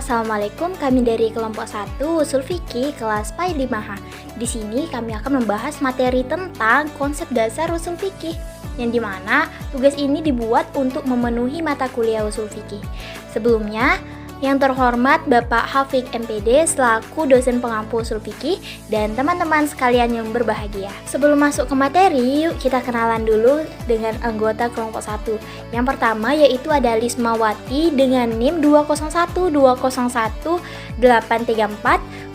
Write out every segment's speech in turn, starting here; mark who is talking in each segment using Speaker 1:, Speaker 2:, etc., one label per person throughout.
Speaker 1: Assalamualaikum, kami dari kelompok 1 Usul Fikih kelas PAI 5H. Di sini kami akan membahas materi tentang konsep dasar usul fikih, yang dimana tugas ini dibuat untuk memenuhi mata kuliah usul fikih. Sebelumnya, yang terhormat Bapak Hafik MPD selaku dosen pengampu usul fikih dan teman-teman sekalian yang berbahagia. Sebelum masuk ke materi, yuk kita kenalan dulu dengan anggota kelompok 1. Yang pertama yaitu ada Lismawati dengan NIM 201201834,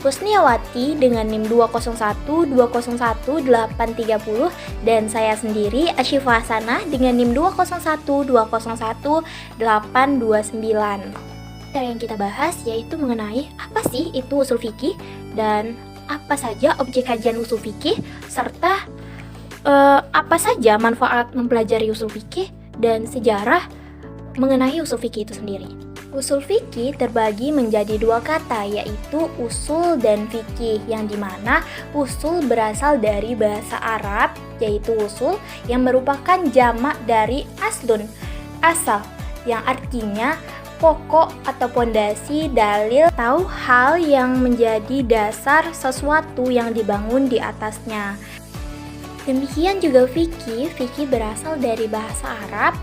Speaker 1: Husniawati dengan NIM 201201830, dan saya sendiri Asyifa Hasanah dengan NIM 201201829. Yang kita bahas yaitu mengenai apa sih itu usul fikih dan apa saja objek kajian usul fikih, serta apa saja manfaat mempelajari usul fikih dan sejarah mengenai usul fikih itu sendiri. Usul fikih terbagi menjadi dua kata, yaitu usul dan fikih, yang dimana usul berasal dari bahasa Arab, yaitu usul yang merupakan jamak dari aslun, asal, yang artinya pokok atau pondasi, dalil, atau hal yang menjadi dasar sesuatu yang dibangun di atasnya. Demikian juga fikih. Fikih berasal dari bahasa Arab,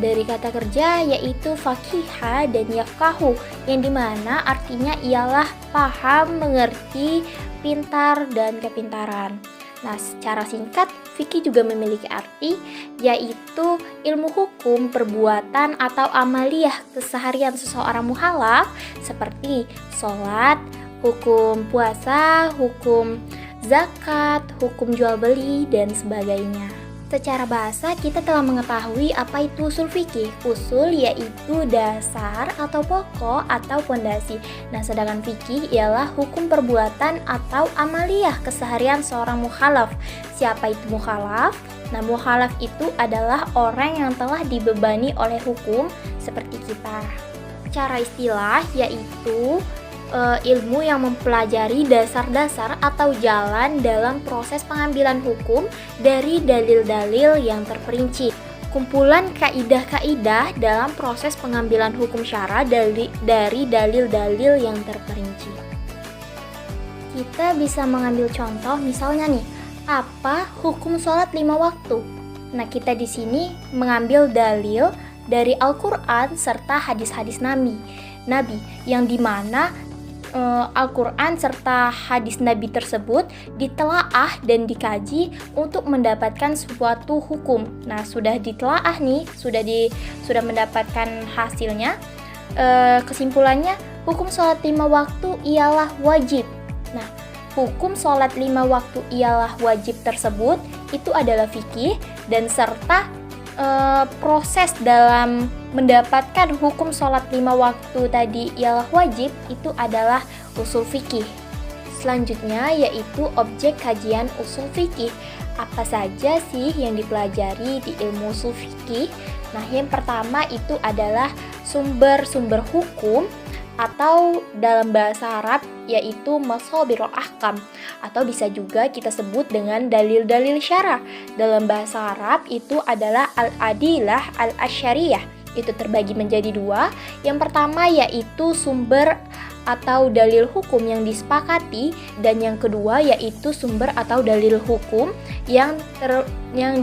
Speaker 1: dari kata kerja yaitu fakiha dan yafkahu, yang dimana artinya ialah paham, mengerti, pintar, dan kepintaran. Nah, secara singkat, fikih juga memiliki arti, yaitu ilmu hukum, perbuatan, atau amaliyah keseharian seseorang mukallaf, seperti sholat, hukum puasa, hukum zakat, hukum jual beli, dan sebagainya. Secara bahasa, kita telah mengetahui apa itu usul fikih. Usul yaitu dasar atau pokok atau pondasi. Nah, sedangkan fikih ialah hukum perbuatan atau amaliyah keseharian seorang mukhalaf. Siapa itu mukhalaf? Nah, mukhalaf itu adalah orang yang telah dibebani oleh hukum seperti kita. Secara istilah yaitu ilmu yang mempelajari dasar-dasar atau jalan dalam proses pengambilan hukum dari dalil-dalil yang terperinci. Kumpulan kaidah-kaidah dalam proses pengambilan hukum syara dari dalil-dalil yang terperinci. Kita bisa mengambil contoh, misalnya nih, apa hukum sholat 5 waktu? Nah, kita di sini mengambil dalil dari Al-Quran serta hadis-hadis Nabi, yang dimana Al-Quran serta hadis Nabi tersebut ditelaah dan dikaji untuk mendapatkan suatu hukum. Nah, sudah ditelaah nih, sudah mendapatkan hasilnya. Kesimpulannya, hukum sholat 5 waktu ialah wajib. Nah, hukum sholat 5 waktu ialah wajib tersebut itu adalah fikih, dan serta proses dalam mendapatkan hukum sholat 5 waktu tadi ialah wajib itu adalah usul fikih. Selanjutnya yaitu objek kajian usul fikih. Apa saja sih yang dipelajari di ilmu usul fikih? Nah, yang pertama itu adalah sumber-sumber hukum, atau dalam bahasa Arab yaitu mashabirul ahkam, atau bisa juga kita sebut dengan dalil-dalil syara. Dalam bahasa Arab itu adalah al-adilah al-asyariyah. Itu terbagi menjadi dua. Yang pertama yaitu sumber atau dalil hukum yang disepakati, dan yang kedua yaitu sumber atau dalil hukum yang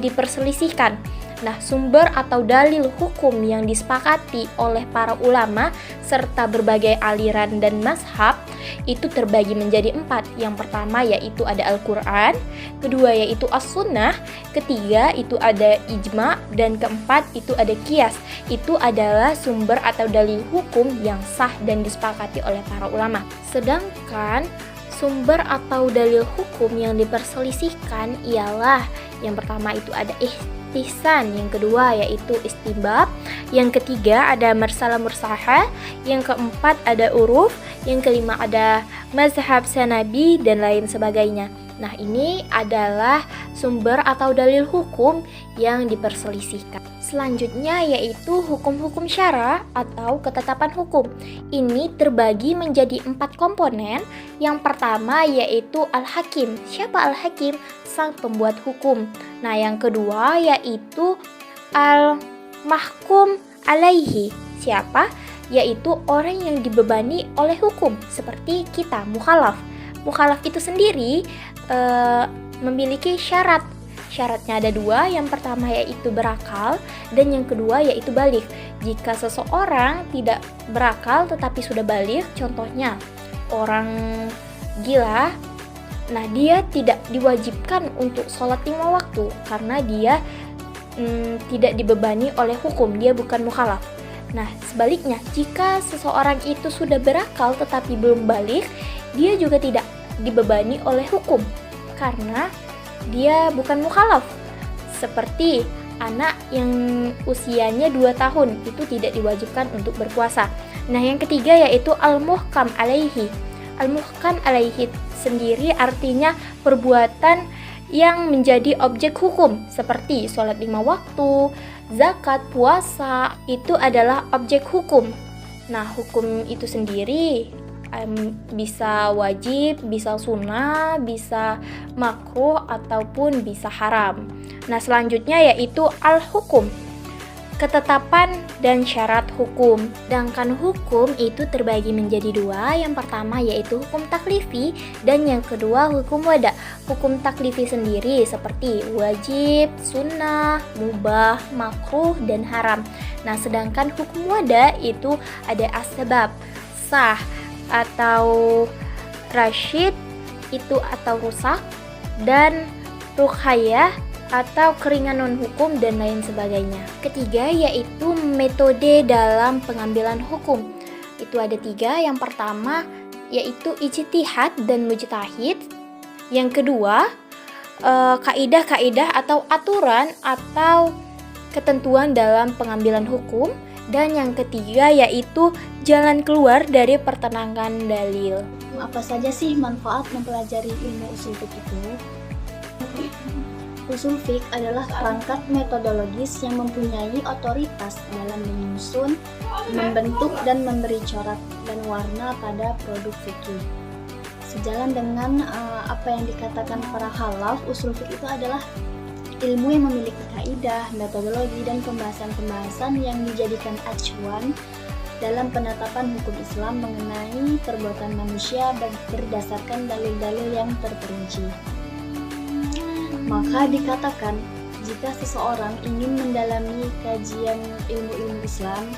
Speaker 1: diperselisihkan. Nah, sumber atau dalil hukum yang disepakati oleh para ulama serta berbagai aliran dan mazhab itu terbagi menjadi 4. Yang pertama yaitu ada Al-Quran, kedua yaitu As-Sunnah, ketiga itu ada Ijma, dan keempat itu ada Qiyas. Itu adalah sumber atau dalil hukum yang sah dan disepakati oleh para ulama. Sedangkan sumber atau dalil hukum yang diperselisihkan ialah yang pertama itu ada ihtisan, yang kedua yaitu istinbab, yang ketiga ada marsalah mursaha, yang keempat ada uruf, yang kelima ada mazhab sanabi, dan lain sebagainya. Nah, ini adalah sumber atau dalil hukum yang diperselisihkan. Selanjutnya yaitu hukum-hukum syara atau ketetapan hukum. Ini terbagi menjadi 4 komponen. Yang pertama yaitu al-hakim. Siapa al-hakim? Sang pembuat hukum. Nah, yang kedua yaitu al-mahkum alaihi. Siapa? yaitu orang yang dibebani oleh hukum, seperti kita, mukhalaf. Mukhalaf itu sendiri memiliki syarat. Syaratnya ada 2, yang pertama yaitu berakal, dan yang kedua yaitu baligh. Jika seseorang tidak berakal tetapi sudah baligh, contohnya orang gila, nah dia tidak diwajibkan untuk sholat 5 waktu karena dia tidak dibebani oleh hukum, dia bukan mukhalaf. Nah sebaliknya, jika seseorang itu sudah berakal tetapi belum baligh, dia juga tidak dibebani oleh hukum karena dia bukan mukhalaf. Seperti anak yang usianya 2 tahun itu tidak diwajibkan untuk berpuasa. Nah yang ketiga yaitu al-muhkam alaihi. Al-muhkam alaihi sendiri artinya perbuatan yang menjadi objek hukum, seperti sholat 5 waktu, zakat, puasa, itu adalah objek hukum. Nah hukum itu sendiri bisa wajib, bisa sunnah, bisa makruh, ataupun bisa haram. Nah selanjutnya yaitu al-hukum, ketetapan dan syarat hukum. Sedangkan hukum itu terbagi menjadi 2. Yang pertama yaitu hukum taklifi, dan yang kedua hukum wada. Hukum taklifi sendiri seperti wajib, sunnah, mubah, makruh, dan haram. Nah sedangkan hukum wada itu ada asbab, sah atau rasyid itu atau rusak, dan rukhayah atau keringanan hukum, dan lain sebagainya. Ketiga yaitu metode dalam pengambilan hukum. Itu ada 3. Yang pertama yaitu ijtihad dan mujtahid. Yang kedua kaidah-kaidah atau aturan atau ketentuan dalam pengambilan hukum. Dan yang ketiga yaitu jalan keluar dari pertentangan dalil.
Speaker 2: Apa saja sih manfaat mempelajari ilmu usul fiqh itu? Usul fiqh adalah perangkat metodologis yang mempunyai otoritas dalam menyusun, membentuk, dan memberi corak dan warna pada produk fikih. Sejalan dengan apa yang dikatakan para khalaf, usul fiqh itu adalah ilmu yang memiliki kaidah, metodologi, dan pembahasan-pembahasan yang dijadikan acuan dalam penetapan hukum Islam mengenai perbuatan manusia berdasarkan dalil-dalil yang terperinci. Maka dikatakan, jika seseorang ingin mendalami kajian ilmu-ilmu Islam,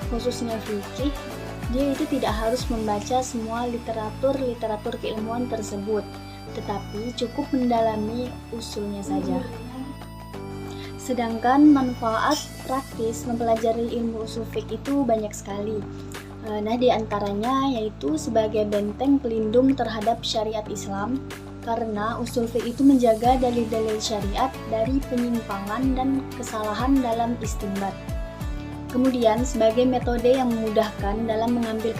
Speaker 2: khususnya fikih, dia itu tidak harus membaca semua literatur keilmuan tersebut, tetapi cukup mendalami usulnya saja. Sedangkan manfaat praktis mempelajari ilmu usul fiqh itu banyak sekali. Nah, di antaranya yaitu sebagai benteng pelindung terhadap syariat Islam, karena usul fiqh itu menjaga dalil-dalil syariat dari penyimpangan dan kesalahan dalam istinbat. Kemudian sebagai metode yang memudahkan dalam mengambil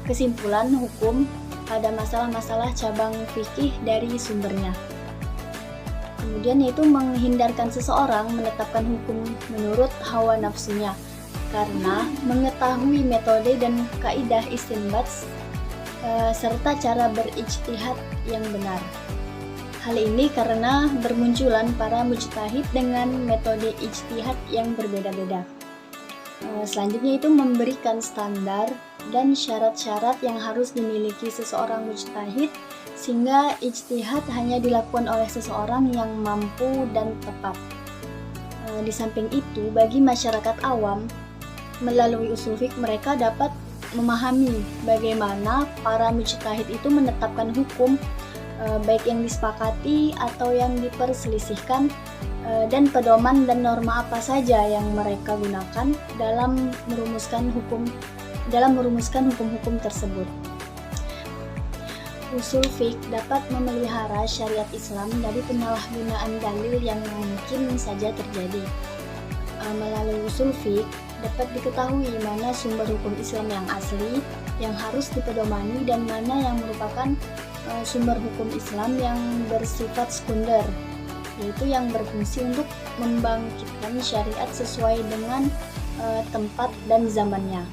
Speaker 2: kesimpulan hukum pada masalah-masalah cabang fikih dari sumbernya. Kemudian yaitu menghindarkan seseorang menetapkan hukum menurut hawa nafsunya, karena mengetahui metode dan kaidah istinbat serta cara berijtihad yang benar. Hal ini karena bermunculan para mujtahid dengan metode ijtihad yang berbeda-beda. Selanjutnya itu memberikan standar dan syarat-syarat yang harus dimiliki seseorang mujtahid, sehingga ijtihad hanya dilakukan oleh seseorang yang mampu dan tepat. Di samping itu, bagi masyarakat awam, melalui usul fiqh mereka dapat memahami bagaimana para mujtahid itu menetapkan hukum, baik yang disepakati atau yang diperselisihkan, dan pedoman dan norma apa saja yang mereka gunakan dalam merumuskan hukum-hukum tersebut. Usul fiqh dapat memelihara syariat Islam dari penyalahgunaan dalil yang mungkin saja terjadi. Melalui usul fiqh dapat diketahui mana sumber hukum Islam yang asli, yang harus dipedomani, dan mana yang merupakan sumber hukum Islam yang bersifat sekunder, yaitu yang berfungsi untuk membangkitkan syariat sesuai dengan tempat dan zamannya.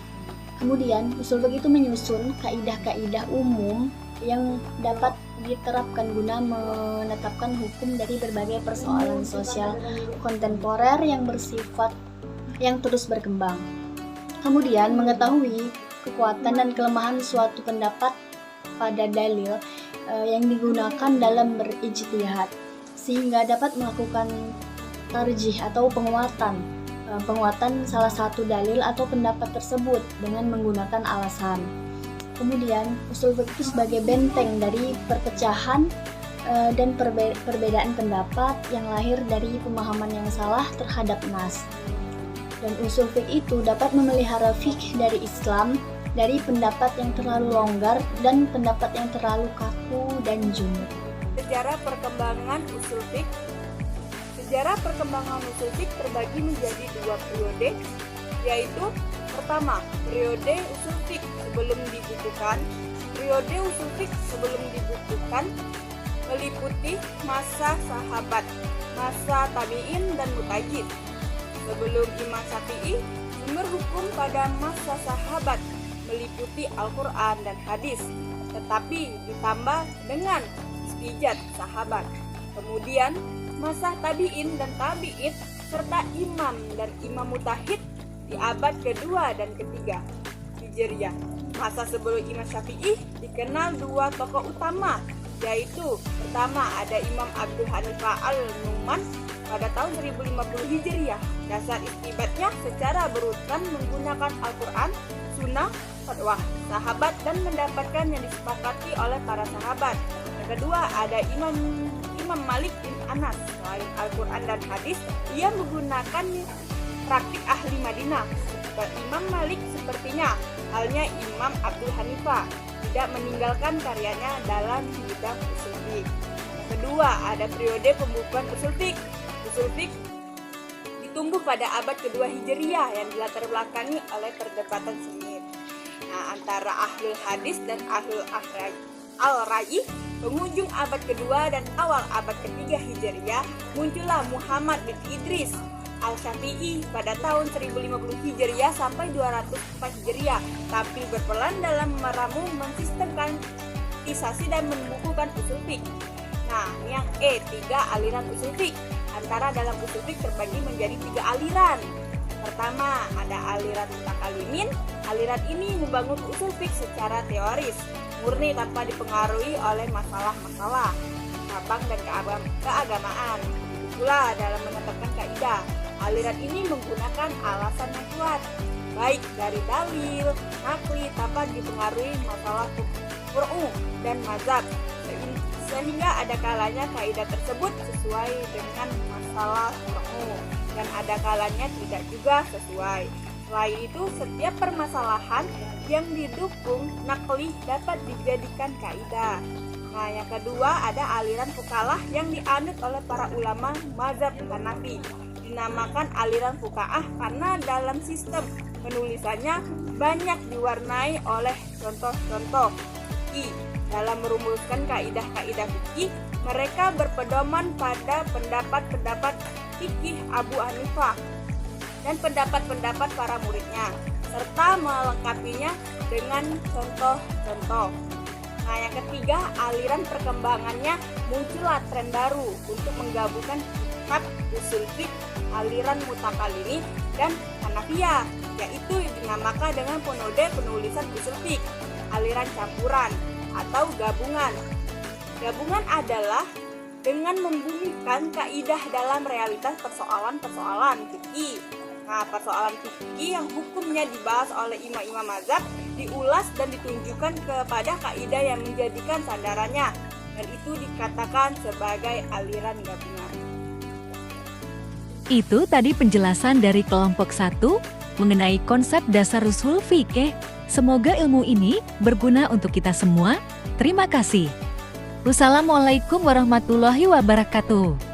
Speaker 2: Kemudian, usul fiqh itu menyusun kaidah-kaidah umum yang dapat diterapkan guna menetapkan hukum dari berbagai persoalan sosial kontemporer yang terus berkembang. Kemudian mengetahui kekuatan dan kelemahan suatu pendapat pada dalil yang digunakan dalam berijtihad, sehingga dapat melakukan tarjih atau penguatan salah satu dalil atau pendapat tersebut dengan menggunakan alasan. Kemudian usul fiqh itu sebagai benteng dari perpecahan dan perbedaan pendapat yang lahir dari pemahaman yang salah terhadap nas. Dan usul fiqh itu dapat memelihara fikih dari Islam dari pendapat yang terlalu longgar dan pendapat yang terlalu kaku dan jumud.
Speaker 3: Sejarah perkembangan usul fiqh. Sejarah perkembangan usul fiqh terbagi menjadi 2 periode, yaitu pertama, periode usul fiqh sebelum dibukukan. Periode usul fiqh sebelum dibukukan meliputi masa sahabat, masa tabi'in dan mutajid. Sebelum Imam Syafi'i, sumber hukum pada masa sahabat meliputi Al-Quran dan hadis, tetapi ditambah dengan istijad sahabat. Kemudian masa tabi'in dan tabi'in serta imam dan imam mujtahid di abad kedua dan ketiga Hijriah. Masa sebelum Imam Syafi'i dikenal 2 tokoh utama, yaitu pertama ada Imam Abu Hanifah Al-Nu'man pada tahun 1050 Hijriah. Dasar istibatnya secara berurutan menggunakan Al-Quran, Sunnah, fatwa sahabat dan mendapatkan yang disepakati oleh para sahabat. Yang kedua ada Imam Malik bin Anas. Selain Al-Quran dan hadis, ia menggunakan praktik ahli Madinah. Imam Malik sepertinya halnya Imam Abdul Hanifah tidak meninggalkan karyanya dalam bidang usul fiqh. Yang kedua ada periode pembukuan usul fiqh. Usul fiqh ditumbuh pada abad kedua Hijriah yang dilatar belakangi oleh perdebatan sengit antara ahlul hadis dan ahlul al-ra'i. Penghujung abad kedua dan awal abad ketiga Hijriah muncullah Muhammad bin Idris Al-Syafi'i pada tahun 1050 Hijriah sampai 204 Hijriah, tapi berperan dalam meramu mensistemkan isasi dan membukukan usul fiqh. Nah, yang tiga aliran usul fiqh. Antara dalam usul fiqh terbagi menjadi 3 aliran. Pertama, ada aliran mutakalimin. Aliran ini membangun usul fiqh secara teoris, murni tanpa dipengaruhi oleh masalah-masalah cabang dan keagamaan. Pula dalam menetapkan kaidah, aliran ini menggunakan alasan yang kuat, baik dari dalil, nakli tanpa dipengaruhi masalah qur'u dan mazhab, sehingga ada kalanya kaidah tersebut sesuai dengan masalah qur'u dan ada kalanya tidak juga sesuai. Selain itu, setiap permasalahan yang didukung nakli dapat dijadikan kaidah. Nah, yang kedua ada aliran fuqalah yang dianut oleh para ulama mazhab Hanafi. Dinamakan aliran fuqaah karena dalam sistem penulisannya banyak diwarnai oleh contoh-contoh fikih. Dalam merumuskan kaidah-kaidah fikih, mereka berpedoman pada pendapat-pendapat fikih Abu Hanifah dan pendapat-pendapat para muridnya, serta melengkapinya dengan contoh-contoh. Nah, yang ketiga, aliran perkembangannya muncullah tren baru untuk menggabungkan kitab usul fiqh, aliran mutakalimi dan Hanafiyah, yaitu dinamakan dengan penode penulisan usul fiqh, aliran campuran atau gabungan. Gabungan adalah dengan membumikan kaidah dalam realitas persoalan-persoalan fikih. Nah, persoalan fikih yang hukumnya dibahas oleh imam-imam mazhab diulas dan ditunjukkan kepada kaidah yang menjadikan sandarannya, dan itu dikatakan sebagai aliran gabungan.
Speaker 4: Itu tadi penjelasan dari kelompok 1 mengenai konsep dasar usul fikih. Semoga ilmu ini berguna untuk kita semua. Terima kasih. Wassalamualaikum warahmatullahi wabarakatuh.